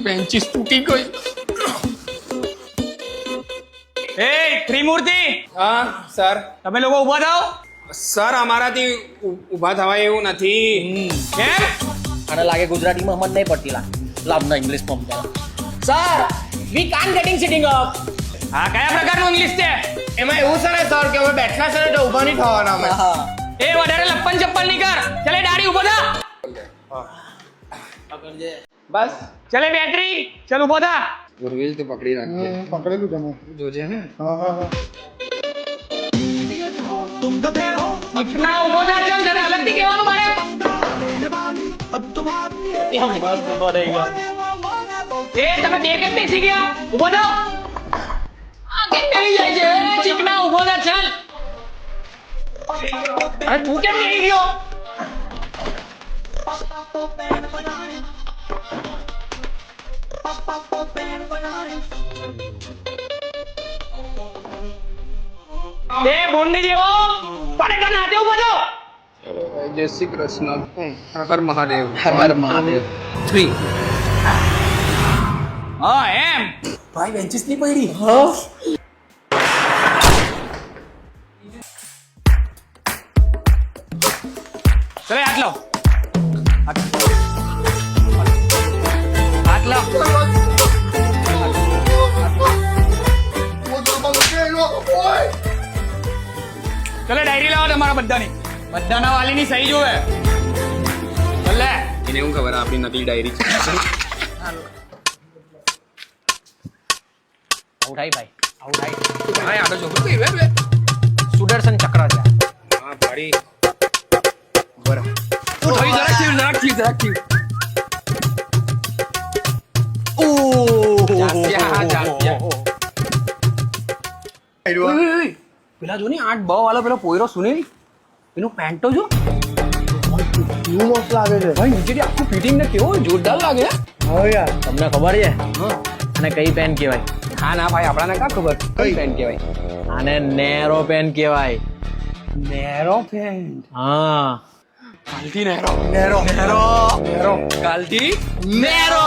Benches તૂટી ગઈ. એ ત્રિમૂર્તિ, હા સર. તમે લોકો ઊભા થાઓ. સર અમારાથી ઊભા થવાય એવું નથી. કેમ? આને લાગે ગુજરાતીમાં મન નહીં પડતી લાભના ઇંગ્લિશમાં સમજાવે. Sir we can't getting sitting up. આ કયા પ્રકારનું ઇંગ્લિશ છે? એમાં એવું છે ને સર કે અમે બેઠા છે ને તો ઊભા નહીં થવાના અમે. એ વધારે લપ્પન ચપ્પન નહીં કર. ચલે દાડી ઊભો થા. બસ ચલે બેટરી, ચલ ઊભો થા. ગુરવીલ તો પકડી રાખજે. પકડેલું તમે. જોજે હે. હા. ના ઊભો થા, ચલ તને અલગથી કહેવાનું મારે. એ તમે બે કેમ બેસી ગયા? ઊભો થાઓ. આ કેમ બેસી જાય છે? ચીકના ઊભો થા, ચાલ. અરે તું કેમ બેસી ગયો? એ બોંડી જેવો પડે તો નાતે ઊભો થા. જય શ્રી કૃષ્ણ. હર મહાદેવ. હર મહાદેવ. 3 હા એમ. ભાઈ બેન્ચીસ નહીં પડી. ચલે હાથ લો. હાથ લો. ચલે ડાયરી લાવો તમારા બધાની. બધાના વાલીની સહી જોવે. ચલે. એને શું ખબર આપણી નકલી ડાયરી છે. આવું થાય ભાઈ, આવું થાય. હા આડો છોકરો બે બે. સુદર્શન ચક્ર છે. હા ભાડી. બરાબર. તું થઈ જરાક થયું. પેલા જો ને 8 બ વાળો પેલો પોયરો સુનિલ, એનું પેન્ટ તો જો. એવું મસ્ત લાગે છે. ભાઈ નીચેથી આખું ફિટિંગ ને કેવો જોરદાર લાગે. હવે યાર. તમને ખબર છે અને કઈ પેન કહેવાય? હા ના ભાઈ આપણાને ક્યાં ખબર કઈ પેન કહેવાય. આને નેરો પેન કહેવાય. Narrow pant. હા, કાલથી નેરો. કાલથી નેરો.